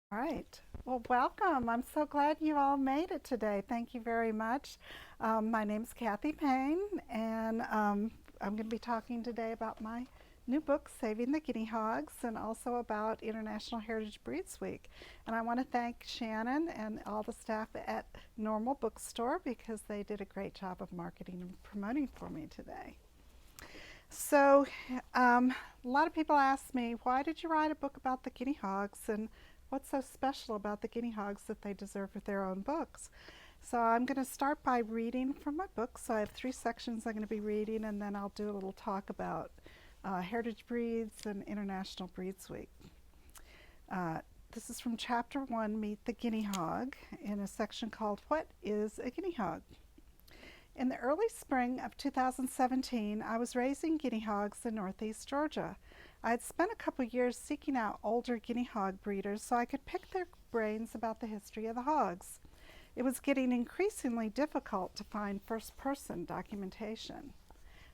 All right. Well, welcome. I'm so glad you all made it today. Thank you very much. My name's Cathy Payne, and I'm going to be talking today about my new book, Saving the Guinea Hogs, and also about International Heritage Breeds Week. And I want to thank Shannon and all the staff at Normal Bookstore because they did a great job of marketing and promoting for me today. So, a lot of people ask me, why did you write a book about the guinea hogs and what's so special about the guinea hogs that they deserve their own books? So, I'm going to start by reading from my book. So, I have three sections I'm going to be reading, and then I'll do a little talk about heritage breeds and International Breeds Week. Uh, this is from Chapter 1, Meet the Guinea Hog, in a section called What is a Guinea Hog? In the early spring of 2017, I was raising guinea hogs in northeast Georgia. I had spent a couple years seeking out older guinea hog breeders so I could pick their brains about the history of the hogs. It was getting increasingly difficult to find first person documentation.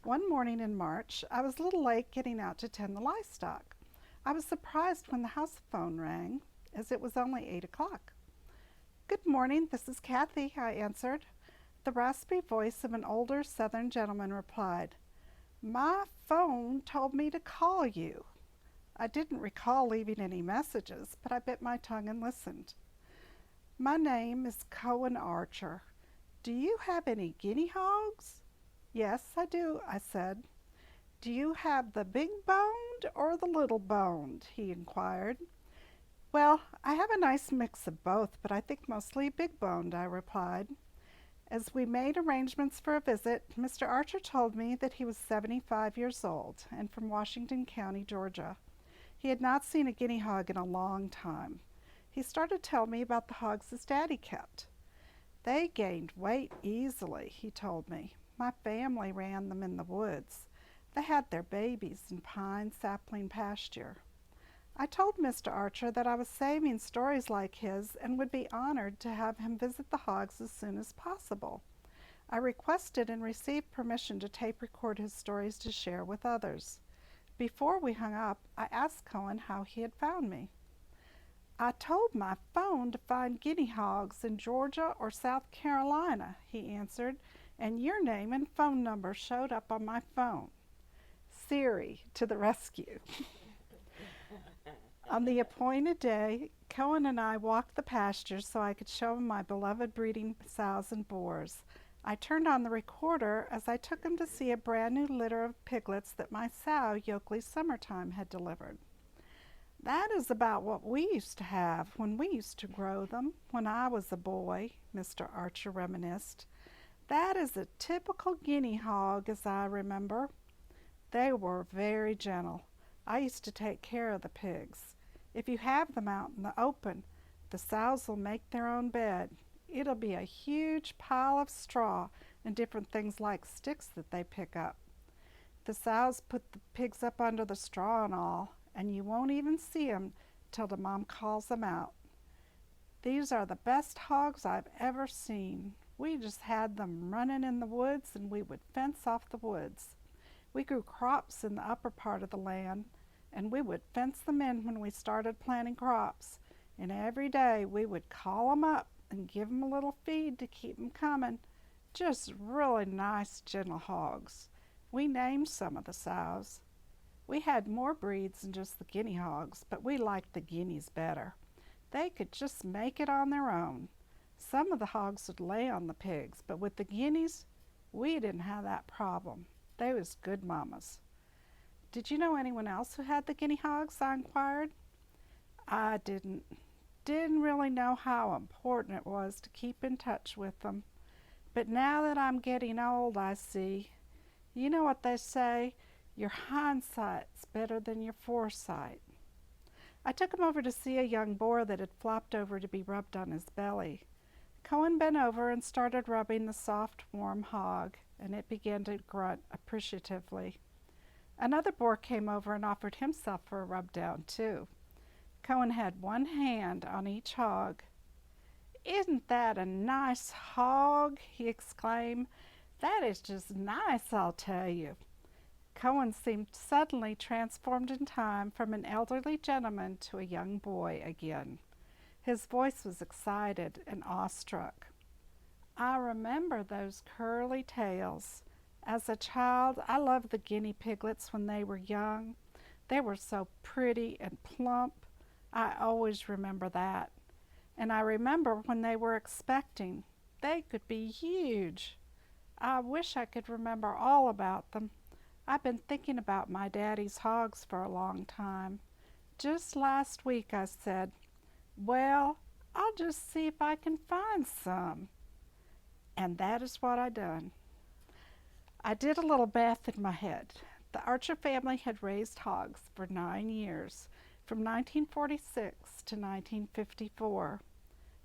One morning in March, I was a little late getting out to tend the livestock. I was surprised when the house phone rang, as it was only 8 o'clock. "Good morning, this is Cathy," I answered. The raspy voice of an older Southern gentleman replied, "My phone told me to call you." I didn't recall leaving any messages, but I bit my tongue and listened. "My name is Cohen Archer. Do you have any guinea hogs?" "Yes, I do," I said. "Do you have the big boned or the little boned?" he inquired. "Well, I have a nice mix of both, but I think mostly big boned," I replied. As we made arrangements for a visit, Mr. Archer told me that he was 75 years old and from Washington County, Georgia. He had not seen a guinea hog in a long time. He started to tell me about the hogs his daddy kept. "They gained weight easily," he told me. "My family ran them in the woods. They had their babies in pine sapling pasture." I told Mr. Archer that I was saving stories like his and would be honored to have him visit the hogs as soon as possible. I requested and received permission to tape record his stories to share with others. Before we hung up, I asked Cohen how he had found me. "I told my phone to find guinea hogs in Georgia or South Carolina," he answered, "and your name and phone number showed up on my phone." Siri to the rescue. On the appointed day, Cohen and I walked the pastures so I could show him my beloved breeding sows and boars. I turned on the recorder as I took him to see a brand new litter of piglets that my sow, Yoakley Summertime, had delivered. "That is about what we used to have when we used to grow them, when I was a boy," Mr. Archer reminisced. "That is a typical guinea hog, as I remember. They were very gentle. I used to take care of the pigs. If you have them out in the open, the sows will make their own bed. It'll be a huge pile of straw and different things like sticks that they pick up. The sows put the pigs up under the straw and all, and you won't even see 'em till the mom calls them out. These are the best hogs I've ever seen. We just had them running in the woods and we would fence off the woods. We grew crops in the upper part of the land, and we would fence them in when we started planting crops, and every day we would call 'em up and give 'em a little feed to keep 'em coming. Just really nice, gentle hogs. We named some of the sows. We had more breeds than just the guinea hogs, but we liked the guineas better. They could just make it on their own. Some of the hogs would lay on the pigs, but with the guineas, we didn't have that problem. They was good mamas." "Did you know anyone else who had the guinea hogs?" I inquired. "I didn't really know how important it was to keep in touch with them. But now that I'm getting old, I see. You know what they say, your hindsight's better than your foresight." I took him over to see a young boar that had flopped over to be rubbed on his belly. Cohen bent over and started rubbing the soft, warm hog, and it began to grunt appreciatively. Another boar came over and offered himself for a rub down, too. Cohen had one hand on each hog. "Isn't that a nice hog?" he exclaimed. "That is just nice, I'll tell you." Cohen seemed suddenly transformed in time from an elderly gentleman to a young boy again. His voice was excited and awestruck. I remember those curly tails. As a child, I loved the guinea piglets when they were young. They were so pretty and plump. I always remember that. And I remember when they were expecting. They could be huge. I wish I could remember all about them. I've been thinking about my daddy's hogs for a long time. Just last week I said, well, I'll just see if I can find some. And that is what I done. I did a little math in my head. The Archer family had raised hogs for 9 years, from 1946 to 1954.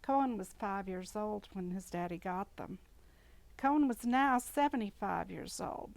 Cohen was 5 years old when his daddy got them. Cohen was now 75 years old.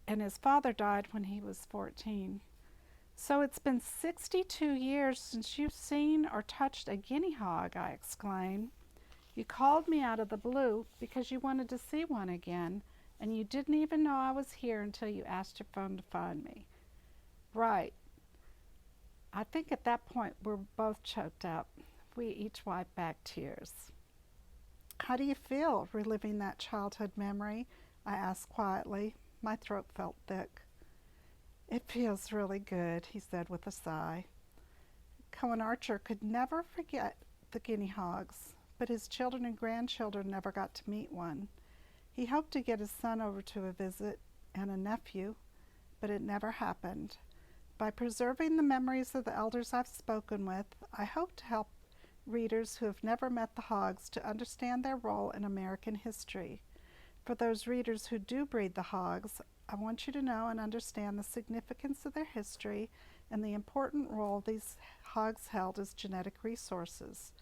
And his father died when he was 14. So it's been 62 years since you've seen or touched a guinea hog, I exclaimed. You called me out of the blue because you wanted to see one again, and you didn't even know I was here until you asked your phone to find me. Right. I think at that point we're both choked up. We each wiped back tears. How do you feel reliving that childhood memory? I asked quietly. My throat felt thick. It feels really good, he said with a sigh. Cohen Archer could never forget the guinea hogs, but his children and grandchildren never got to meet one. He hoped to get his son over to a visit and a nephew, but it never happened. By preserving the memories of the elders I've spoken with, I hope to help readers who have never met the hogs to understand their role in American history. For those readers who do breed the hogs, I want you to know and understand the significance of their history and the important role these hogs held as genetic resources.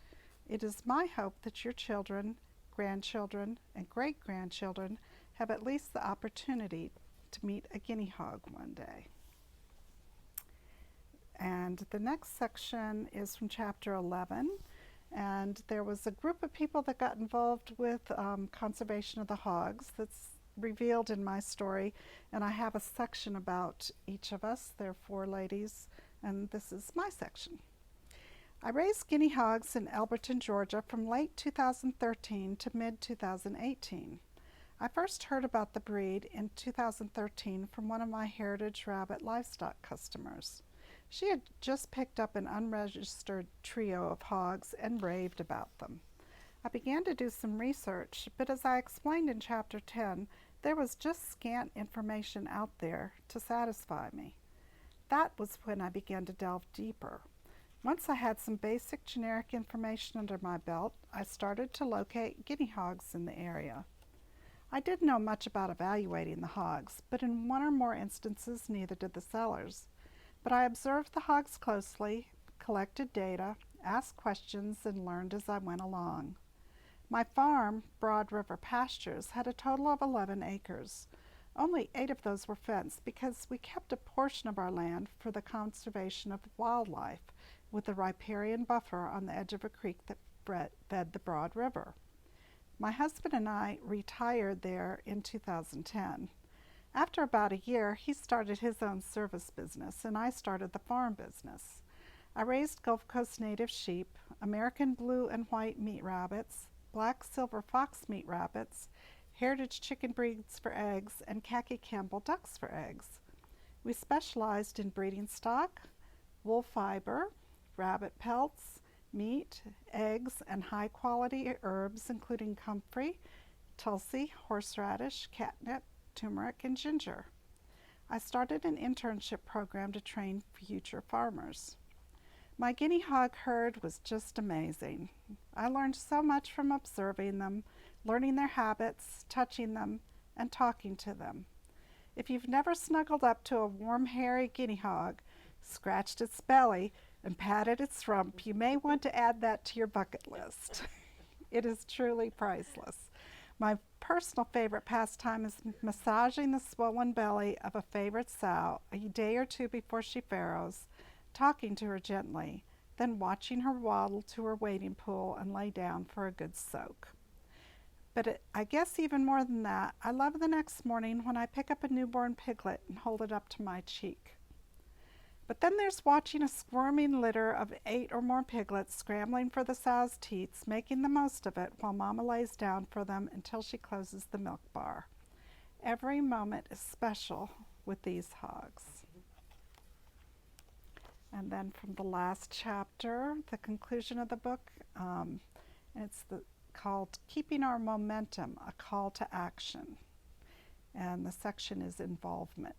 It is my hope that your children, grandchildren, and great-grandchildren have at least the opportunity to meet a guinea hog one day. And the next section is from chapter 11. And there was a group of people that got involved with conservation of the hogs that's revealed in my story. And I have a section about each of us. There are 4 ladies, and this is my section. I raised guinea hogs in Elberton, Georgia from late 2013 to mid-2018. I first heard about the breed in 2013 from one of my heritage rabbit livestock customers. She had just picked up an unregistered trio of hogs and raved about them. I began to do some research, but as I explained in chapter 10, there was just scant information out there to satisfy me. That was when I began to delve deeper. Once I had some basic generic information under my belt, I started to locate guinea hogs in the area. I didn't know much about evaluating the hogs, but in one or more instances neither did the sellers. But I observed the hogs closely, collected data, asked questions, and learned as I went along. My farm, Broad River Pastures, had a total of 11 acres. Only 8 of those were fenced because we kept a portion of our land for the conservation of wildlife, with a riparian buffer on the edge of a creek that fed the Broad River. My husband and I retired there in 2010. After about a year, he started his own service business, and I started the farm business. I raised Gulf Coast native sheep, American blue and white meat rabbits, black silver fox meat rabbits, heritage chicken breeds for eggs, and khaki Campbell ducks for eggs. We specialized in breeding stock, wool fiber, rabbit pelts, meat, eggs, and high-quality herbs including comfrey, tulsi, horseradish, catnip, turmeric, and ginger. I started an internship program to train future farmers. My guinea hog herd was just amazing. I learned so much from observing them, learning their habits, touching them, and talking to them. If you've never snuggled up to a warm, hairy guinea hog, scratched its belly, and patted its rump, you may want to add that to your bucket list. It is truly priceless. My personal favorite pastime is massaging the swollen belly of a favorite sow a day or 2 before she farrows, talking to her gently, then watching her waddle to her wading pool and lay down for a good soak. But I guess even more than that, I love the next morning when I pick up a newborn piglet and hold it up to my cheek. But then there's watching a squirming litter of 8 or more piglets scrambling for the sow's teats, making the most of it while Mama lays down for them until she closes the milk bar. Every moment is special with these hogs. And then from the last chapter, the conclusion of the book, called Keeping Our Momentum, a Call to Action. And the section is involvement.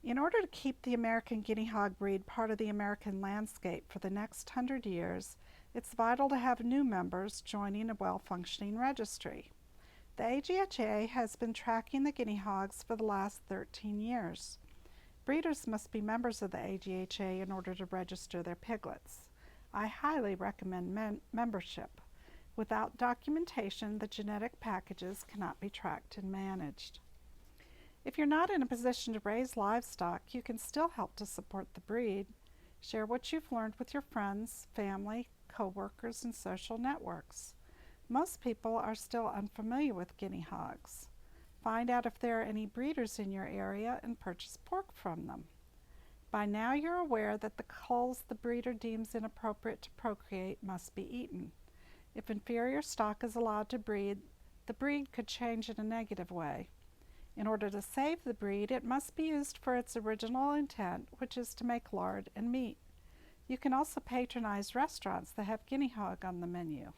In order to keep the American guinea hog breed part of the American landscape for the next 100 years, it's vital to have new members joining a well-functioning registry. The AGHA has been tracking the guinea hogs for the last 13 years. Breeders must be members of the AGHA in order to register their piglets. I highly recommend membership. Without documentation, the genetic packages cannot be tracked and managed. If you're not in a position to raise livestock, you can still help to support the breed. Share what you've learned with your friends, family, co-workers, and social networks. Most people are still unfamiliar with guinea hogs. Find out if there are any breeders in your area and purchase pork from them. By now you're aware that the culls the breeder deems inappropriate to procreate must be eaten. If inferior stock is allowed to breed, the breed could change in a negative way. In order to save the breed, it must be used for its original intent, which is to make lard and meat. You can also patronize restaurants that have guinea hog on the menu.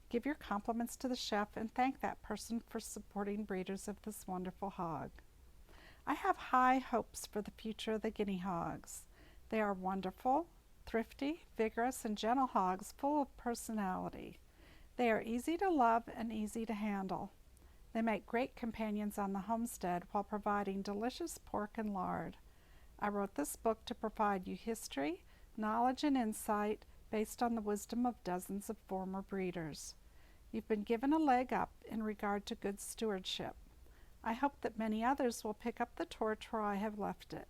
Give your compliments to the chef and thank that person for supporting breeders of this wonderful hog. I have high hopes for the future of the guinea hogs. They are wonderful, thrifty, vigorous, and gentle hogs full of personality. They are easy to love and easy to handle. They make great companions on the homestead while providing delicious pork and lard. I wrote this book to provide you history, knowledge, and insight based on the wisdom of dozens of former breeders. You've been given a leg up in regard to good stewardship. I hope that many others will pick up the torch where I have left it.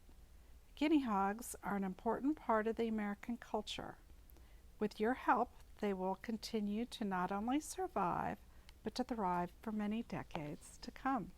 Guinea hogs are an important part of the American culture. With your help, they will continue to not only survive, but to thrive for many decades to come.